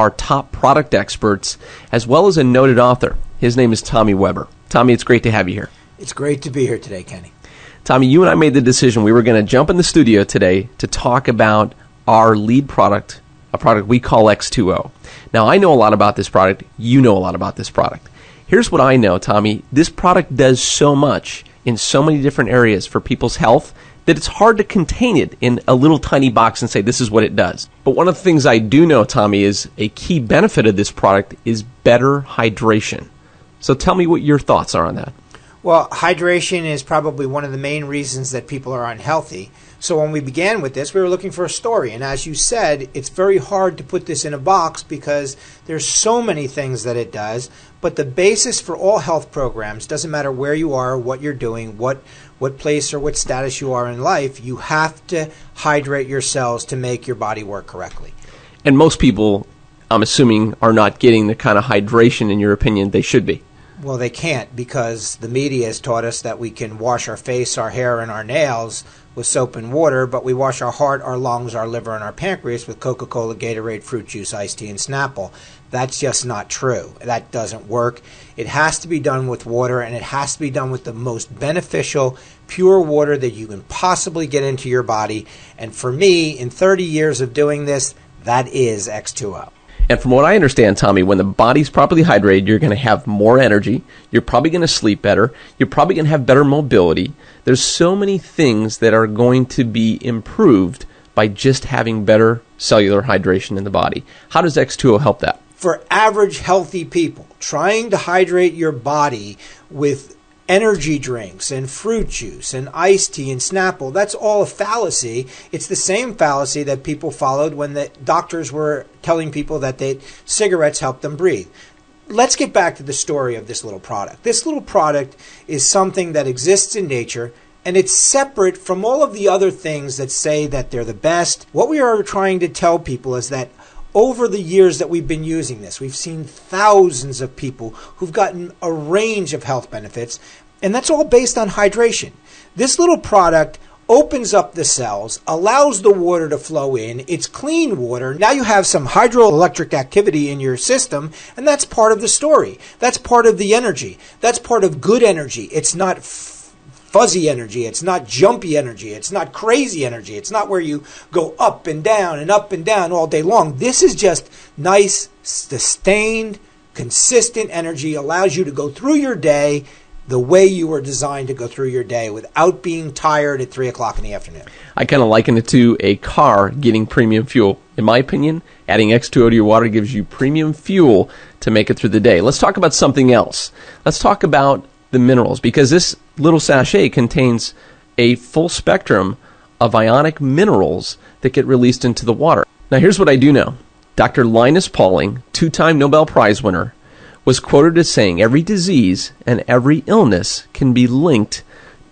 our top product experts, as well as a noted author. His name is Tommy Weber. Tommy, it's great to have you here. It's great to be here today, Kenny. Tommy, you and I made the decision we were going to jump in the studio today to talk about our lead product, a product we call X2O. Now, I know a lot about this product. You know a lot about this product. Here's what I know, Tommy. This product does so much in so many different areas for people's health that it's hard to contain it in a little tiny box and say this is what it does. But one of the things I do know, Tommy, is a key benefit of this product is better hydration. So tell me what your thoughts are on that. Well, hydration is probably one of the main reasons that people are unhealthy. So when we began with this, we were looking for a story. And as you said, it's very hard to put this in a box because there's so many things that it does. But the basis for all health programs, doesn't matter where you are, what you're doing, what place or what status you are in life, you have to hydrate your cells to make your body work correctly. And most people, I'm assuming, are not getting the kind of hydration, in your opinion, they should be. Well, they can't, because the media has taught us that we can wash our face, our hair, and our nails with soap and water, but we wash our heart, our lungs, our liver, and our pancreas with Coca-Cola, Gatorade, fruit juice, iced tea, and Snapple. That's just not true. That doesn't work. It has to be done with water, and it has to be done with the most beneficial, pure water that you can possibly get into your body. And for me, in 30 years of doing this, that is X2O. And from what I understand, Tommy, when the body's properly hydrated, you're going to have more energy. You're probably going to sleep better. You're probably going to have better mobility. There's so many things that are going to be improved by just having better cellular hydration in the body. How does X2O help that? For average healthy people, trying to hydrate your body with energy drinks and fruit juice and iced tea and Snapple, that's all a fallacy. It's the same fallacy that people followed when the doctors were telling people that cigarettes help them breathe. Let's get back to the story of this little product. This little product is something that exists in nature, and it's separate from all of the other things that say that they're the best. What we are trying to tell people is that over the years that we've been using this, we've seen thousands of people who've gotten a range of health benefits, and that's all based on hydration. This little product opens up the cells, allows the water to flow in. It's clean water. Now you have some hydroelectric activity in your system, and that's part of the story. That's part of the energy. That's part of good energy. It's not fuzzy energy. It's not jumpy energy. It's not crazy energy. It's not where you go up and down all day long. This is just nice, sustained, consistent energy. Allows you to go through your day the way you were designed to go through your day without being tired at 3 o'clock in the afternoon. I kind of liken it to a car getting premium fuel. In my opinion, adding X2O to your water gives you premium fuel to make it through the day. Let's talk about something else. Let's talk about the minerals, because this little sachet contains a full spectrum of ionic minerals that get released into the water. Now, here's what I do know. Dr. Linus Pauling, two-time Nobel Prize winner, was quoted as saying every disease and every illness can be linked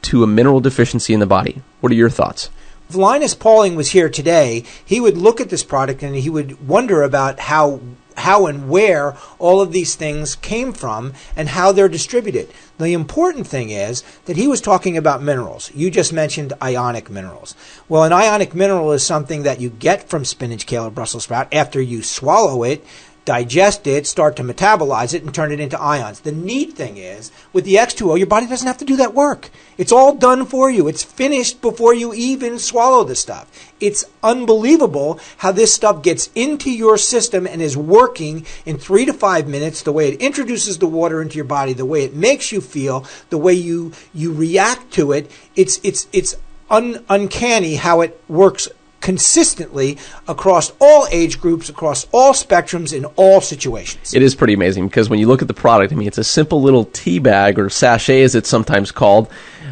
to a mineral deficiency in the body. What are your thoughts? If Linus Pauling was here today, he would look at this product and he would wonder about how and where all of these things came from and how they're distributed. The important thing is that he was talking about minerals. You just mentioned ionic minerals. Well, an ionic mineral is something that you get from spinach, kale, or Brussels sprout after you swallow it, digest it, start to metabolize it, and turn it into ions. The neat thing is, with the X2O, your body doesn't have to do that work. It's all done for you. It's finished before you even swallow the stuff. It's unbelievable how this stuff gets into your system and is working in 3 to 5 minutes, the way it introduces the water into your body, the way it makes you feel, the way you react to it. It's uncanny how it works consistently across all age groups, across all spectrums, in all situations. It is pretty amazing, because when you look at the product, I mean, it's a simple little tea bag, or sachet as it's sometimes called,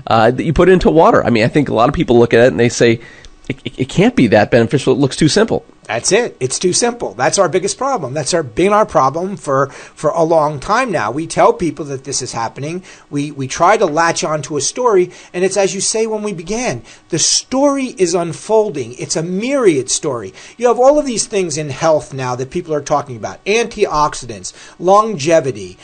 that you put into water. I mean, I think a lot of people look at it and they say, it can't be that beneficial. It looks too simple. That's it. It's too simple. That's our biggest problem. That's been our problem for a long time now. We tell people that this is happening. We try to latch onto a story, and it's as you say when we began. The story is unfolding. It's a myriad story. You have all of these things in health now that people are talking about. Antioxidants, longevity,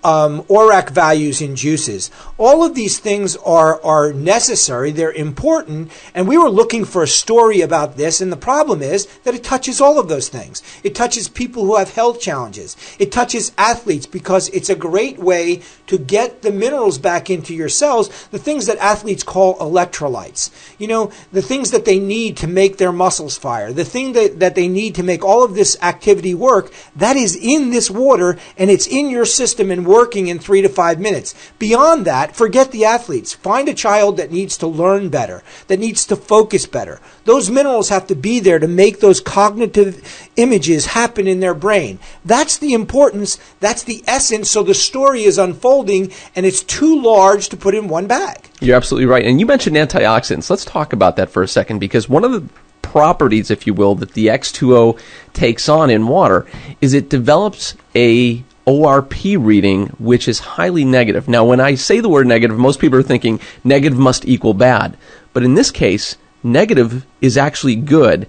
ORAC values in juices. All of these things are necessary. They're important. And we were looking for a story about this. And the problem is that it touches all of those things. It touches people who have health challenges. It touches athletes because it's a great way to get the minerals back into your cells, the things that athletes call electrolytes. You know, the things that they need to make their muscles fire, the thing that they need to make all of this activity work, that is in this water, and it's in your system and working in 3 to 5 minutes. Beyond that, forget the athletes. Find a child that needs to learn better, that needs to focus better. Those minerals have to be there to make those cognitive images happen in their brain. That's the importance. That's the essence. So the story is unfolding, and it's too large to put in one bag. You're absolutely right. And you mentioned antioxidants. Let's talk about that for a second, because one of the properties, if you will, that the X2O takes on in water is it develops a ORP reading which is highly negative. Now, when I say the word negative, most people are thinking negative must equal bad. But in this case, negative is actually good.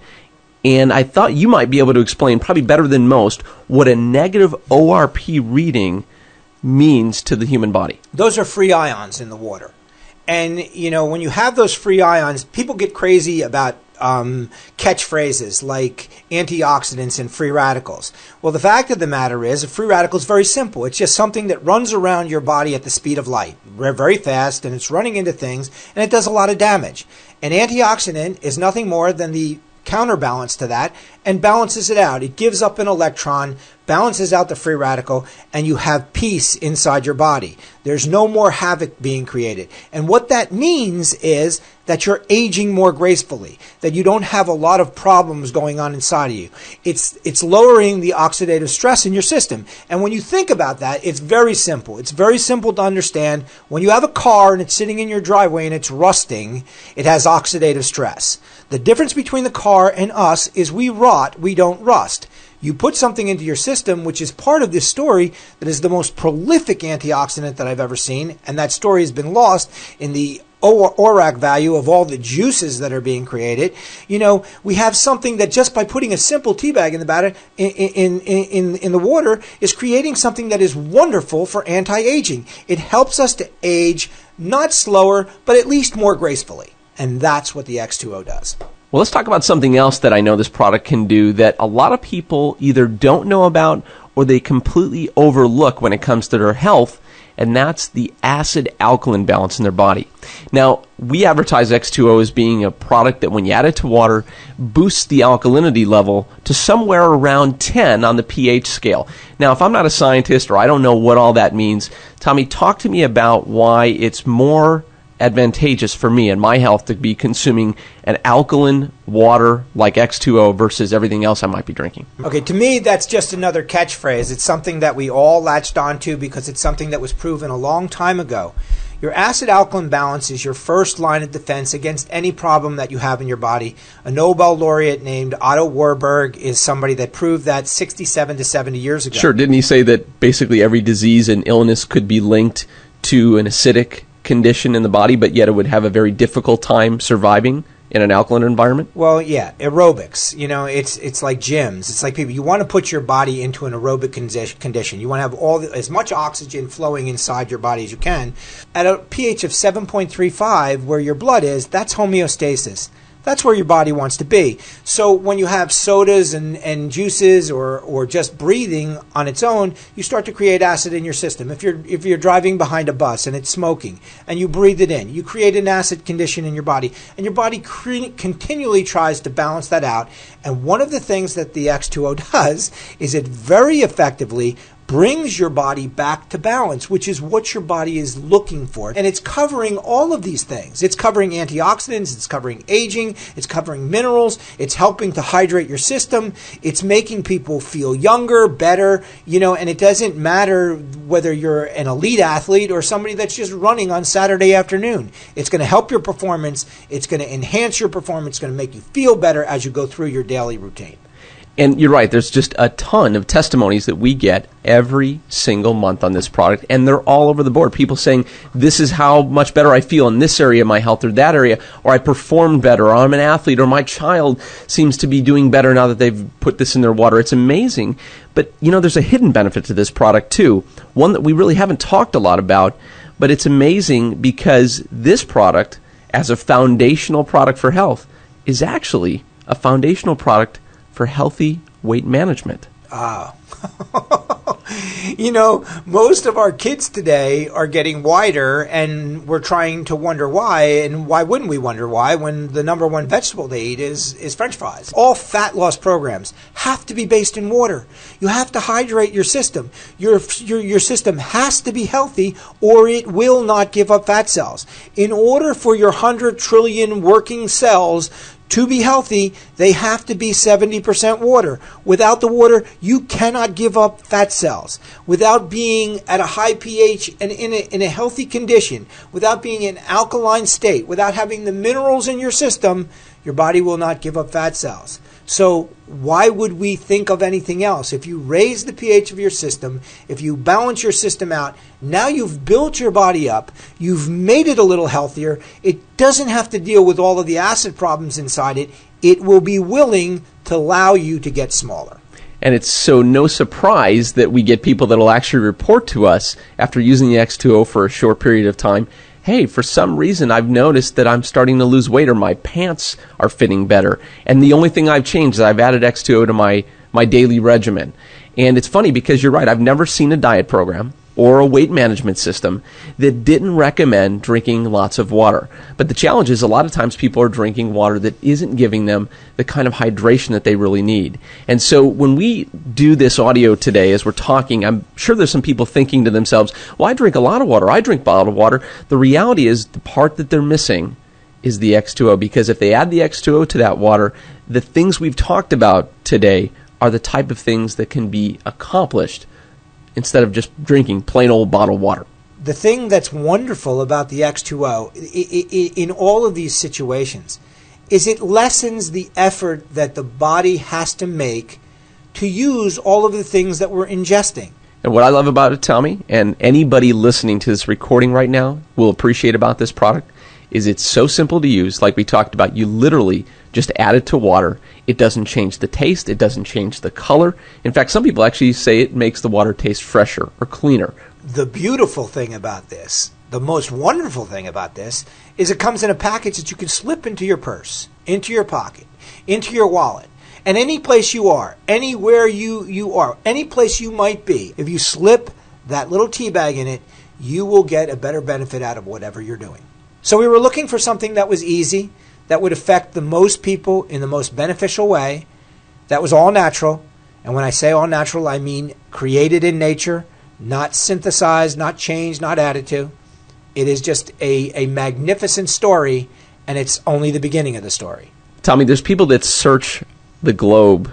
And I thought you might be able to explain, probably better than most, what a negative ORP reading means to the human body. Those are free ions in the water. And, you know, when you have those free ions, people get crazy about catchphrases like antioxidants and free radicals. Well, the fact of the matter is a free radical is very simple. It's just something that runs around your body at the speed of light, very fast, and it's running into things, and it does a lot of damage. An antioxidant is nothing more than the counterbalance to that and balances it out. It gives up an electron, balances out the free radical, and you have peace inside your body. There's no more havoc being created. And what that means is that you're aging more gracefully, that you don't have a lot of problems going on inside of you. It's lowering the oxidative stress in your system. And when you think about that, it's very simple. It's very simple to understand. When you have a car and it's sitting in your driveway and it's rusting, it has oxidative stress. The difference between the car and us is we rot, we don't rust. You put something into your system, which is part of this story, that is the most prolific antioxidant that I've ever seen, and that story has been lost in the ORAC value of all the juices that are being created. You know, we have something that just by putting a simple teabag in the batter in the water is creating something that is wonderful for anti-aging. It helps us to age not slower, but at least more gracefully. And that's what the X2O does. Well, let's talk about something else that I know this product can do that a lot of people either don't know about or they completely overlook when it comes to their health, and that's the acid-alkaline balance in their body. Now, we advertise X2O as being a product that when you add it to water, boosts the alkalinity level to somewhere around 10 on the pH scale. Now, if I'm not a scientist or I don't know what all that means, Tommy, talk to me about why it's more advantageous for me and my health to be consuming an alkaline water like X2O versus everything else I might be drinking. Okay, to me, that's just another catchphrase. It's something that we all latched onto because it's something that was proven a long time ago. Your acid-alkaline balance is your first line of defense against any problem that you have in your body. A Nobel laureate named Otto Warburg is somebody that proved that 67 to 70 years ago. Sure, didn't he say that basically every disease and illness could be linked to an acidic condition in the body, but yet it would have a very difficult time surviving in an alkaline environment? Well, yeah, aerobics. You know, it's like gyms. It's like people. You want to put your body into an aerobic condition. You want to have as much oxygen flowing inside your body as you can. At a pH of 7.35, where your blood is, that's homeostasis. That's where your body wants to be. So when you have sodas and juices or just breathing on its own, you start to create acid in your system. If you're driving behind a bus and it's smoking and you breathe it in, you create an acid condition in your body, and your body continually tries to balance that out. And one of the things that the X2O does is it very effectively brings your body back to balance, which is what your body is looking for. And it's covering all of these things. It's covering antioxidants, it's covering aging, it's covering minerals, it's helping to hydrate your system, it's making people feel younger, better, you know, and it doesn't matter whether you're an elite athlete or somebody that's just running on Saturday afternoon. It's going to help your performance, it's going to enhance your performance, it's going to make you feel better as you go through your daily routine. And you're right, there's just a ton of testimonies that we get every single month on this product, and they're all over the board. People saying, this is how much better I feel in this area of my health or that area, or I performed better, or I'm an athlete, or my child seems to be doing better now that they've put this in their water. It's amazing. But, there's a hidden benefit to this product, too, one that we really haven't talked a lot about, but it's amazing because this product, as a foundational product for health, is actually a foundational product for healthy weight management. Most of our kids today are getting wider, and we're trying to wonder why. And why wouldn't we wonder why when the number one vegetable they eat is French fries? All fat loss programs have to be based in water. You have to hydrate your system. Your system has to be healthy, or it will not give up fat cells. In order for your 100 trillion working cells to be healthy, they have to be 70% water. Without the water, you cannot give up fat cells. Without being at a high pH and in a healthy condition, without being in an alkaline state, without having the minerals in your system, your body will not give up fat cells. So why would we think of anything else? If you raise the pH of your system, if you balance your system out, now you've built your body up, you've made it a little healthier, it doesn't have to deal with all of the acid problems inside it. It will be willing to allow you to get smaller. And it's so no surprise that we get people that will actually report to us after using the X2O for a short period of time, hey, for some reason I've noticed that I'm starting to lose weight, or my pants are fitting better. And the only thing I've changed is I've added X2O to my daily regimen. And it's funny because you're right, I've never seen a diet program or a weight management system that didn't recommend drinking lots of water. But the challenge is a lot of times people are drinking water that isn't giving them the kind of hydration that they really need. And so when we do this audio today, as we're talking, I'm sure there's some people thinking to themselves, well, I drink a lot of water, I drink bottled water. The reality is the part that they're missing is the X2O, because if they add the X2O to that water, the things we've talked about today are the type of things that can be accomplished instead of just drinking plain old bottled water. The thing that's wonderful about the X2O in all of these situations is it lessens the effort that the body has to make to use all of the things that we're ingesting. And what I love about it, Tommy, and anybody listening to this recording right now will appreciate about this product, is it's so simple to use. Like we talked about, you literally just add it to water. It doesn't change the taste. It doesn't change the color. In fact, some people actually say it makes the water taste fresher or cleaner. The beautiful thing about this, the most wonderful thing about this, is it comes in a package that you can slip into your purse, into your pocket, into your wallet. And any place you are, anywhere you are, any place you might be, if you slip that little tea bag in it, you will get a better benefit out of whatever you're doing. So we were looking for something that was easy, that would affect the most people in the most beneficial way, that was all natural. And when I say all natural, I mean created in nature, not synthesized, not changed, not added to. It is just a magnificent story, and it's only the beginning of the story. Tommy, there's people that search the globe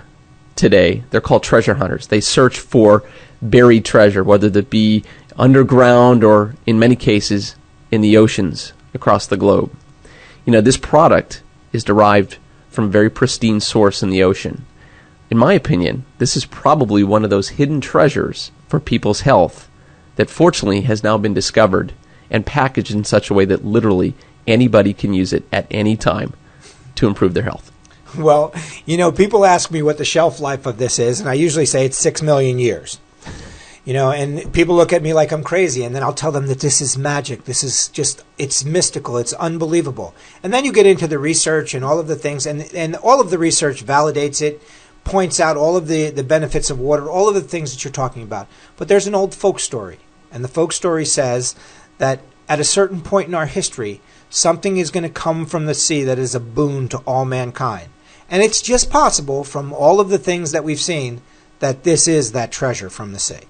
today. They're called treasure hunters. They search for buried treasure, whether that be underground or, in many cases, in the oceans across the globe. This product is derived from a very pristine source in the ocean. In my opinion, this is probably one of those hidden treasures for people's health that fortunately has now been discovered and packaged in such a way that literally anybody can use it at any time to improve their health. Well, people ask me what the shelf life of this is, and I usually say it's 6 million years. And people look at me like I'm crazy, and then I'll tell them that this is magic. This is just, it's mystical. It's unbelievable. And then you get into the research and all of the things, and all of the research validates it, points out all of the benefits of water, all of the things that you're talking about. But there's an old folk story, and the folk story says that at a certain point in our history, something is going to come from the sea that is a boon to all mankind. And it's just possible from all of the things that we've seen that this is that treasure from the sea.